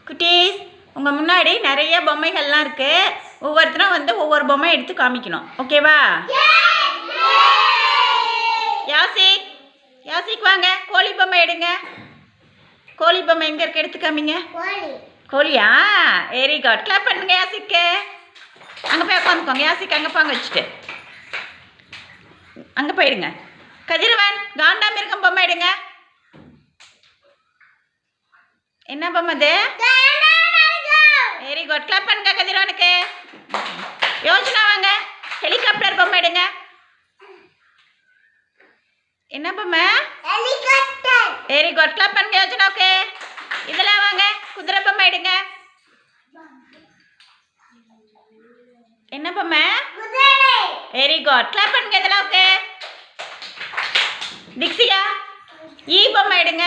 குட்டீஸ், உங்கள் முன்னாடி நிறைய பொம்மைகள்லாம் இருக்குது. ஒவ்வொருத்தரும் வந்து ஒவ்வொரு பொம்மை எடுத்து காமிக்கணும். ஓகேவா? யாசிக் யாசிக் வாங்க, கோழி பொம்மை எடுங்க. கோழி பொம்மை எங்கே இருக்கு? எடுத்து காமிங்க. கோழியா? Very good. கிளாப் பண்ணுங்க யாசிக்கு. அங்கே போய் உட்காந்துக்கோங்க. யாசிக் அங்கே பாங்க வச்சுட்டு அங்கே போயிடுங்க. கதிரவன், காண்டாமிருகம் பொம்மை எடுங்க. என்ன பொம்மை அது? Very good. கிளாப் பண்ணுங்க கதிரவனுக்கு. யோசனா வாங்க, ஹெலிகாப்டர் பொம்மை எடுங்க. என்ன பொம்மை? ஹெலிகாப்டர். Very good. கிளாப் பண்ணுங்க யோசனாவுக்கு. இதெல்லாம் வாங்க, குதிரை பொம்மை எடுங்க. என்ன பொம்மை? Very good. கிளாப் பண்ணுங்க இதெல்லாம். டிக்ஸியா, ஈ பொம்மை எடுங்க.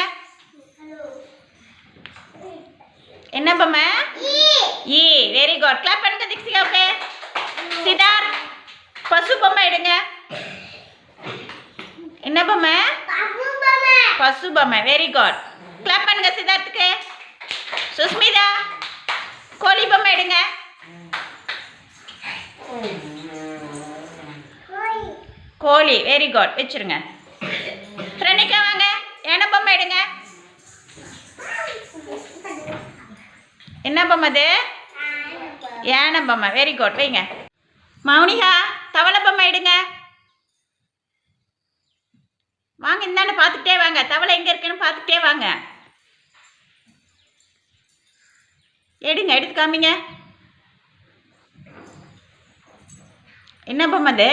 என்ன பொம்மை? ஈ. Very good. கிளாப் பண்ணுங்க டிக்ஸியாவுக்கு. சித்தார்த், பசு பொம்மை எடுங்க. என்ன பொம்மை? பசு பொம்மை. Very good. கிளாப் பண்ணுங்க சித்தார்த்துக்கு. சுஸ்மிதா, கோழி பொம்மை எடுங்க. கோழி. Very good. வச்சிருங்க. பிரணிகா வாங்க, யானை பொம்மை எடுங்க. என்ன பொம்மை அது? யானை பொம்மை. Very good. வைங்க. மௌனிகா, தவளை பொம்மை எடுங்க. வாங்க, இந்தாண்ட பார்த்துக்கிட்டே வாங்க. தவளை எங்கே இருக்குன்னு பார்த்துக்கிட்டே வாங்க. எடுங்க, எடுத்து காமிங்க. என்ன பொம்மை அது?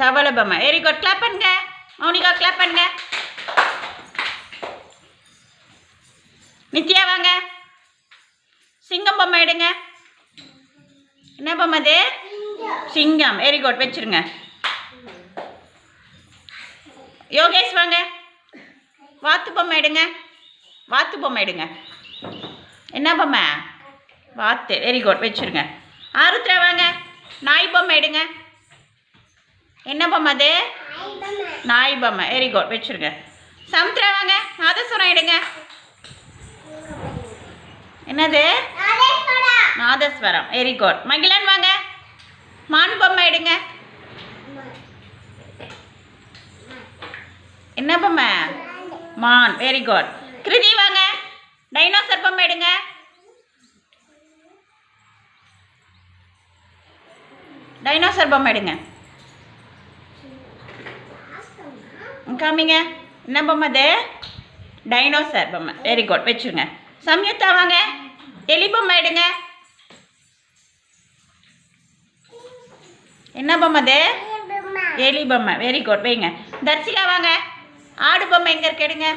தவளை பொம்மை. Very good. கிளாப் பண்ணுங்க மௌனிகா. கிளாப் பண்ணுங்க. நித்யா வாங்க, சிங்கம் பொம்மை எடுங்க. என்ன பொம்மை அது? சிங்கம். Very good. வச்சிருங்க. யோகேஷ் வாங்க, வாத்து பொம்மை எடுங்க. வாத்து பொம்மை எடுங்க. என்ன பொம்மை? வாத்து. Very good. வச்சிருங்க. ஆருத்ரா வாங்க, நாய் பொம்மை எடுங்க. என்ன பொம்மை அது? நாய் பொம்மை. Very good. வச்சிருங்க. சமுத்ரா வாங்க, நாதஸ்வரம் எடுங்க. என்னது? நாதஸ்வரம். Very good. மகிழன் வாங்க, மான் பொம்மை எடுங்க. என்ன பொம்மை? மான். Very good. கிருதி வாங்க, டைனோசர் பொம்மை எடுங்க. டைனோசர் பொம்மை எடுங்க. காமிங்க. என்ன பொம்மை அது? டைனோசர் பொம்மை. Very good. வச்சுருங்க. சம்யுக்தா வாங்க, எலி பொம்மை எடுங்க. என்ன பொம்மை அது? எலி பொம்மை. Very good. வைங்க. தர்சிகா வாங்க, ஆடு பொம்மை எங்கே இருக்கு? எடுங்க.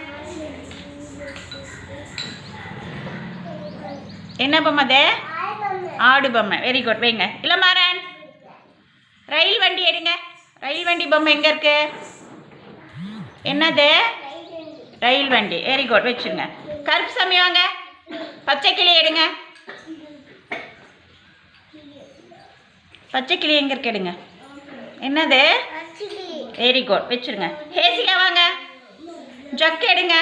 என்ன பொம்மை அது? ஆடு பொம்மை. Very good. வைங்க. இளமாறன், ரயில் வண்டி எடுங்க. ரயில் வண்டி பொம்மை எங்கே இருக்கு? என்னது? ரயில் வண்டி. Very good. வச்சுருங்க. கருப்பு சாமி வாங்க, பச்சை கிளி எடுங்க. பச்சை கிளி எங்கே இருக்கு? எடுங்க. என்னது? Very good. வச்சுருங்க. ஹேசிகா வாங்க, ஜக்கு எடுங்க.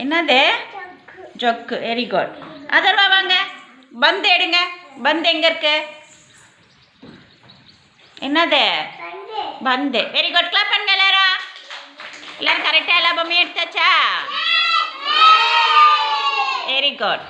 என்னது? ஜக்கு. Very good. அதர்வா வாங்க, பந்து எடுங்க. பந்து எங்கே இருக்கு? என்னது? பந்து. Very good. கிளாப் பண்ணுங்க எல்லாரும். எல்லாரும் கரெக்டாக எல்லா பொம்மையும் எடுத்தாச்சா? Very good.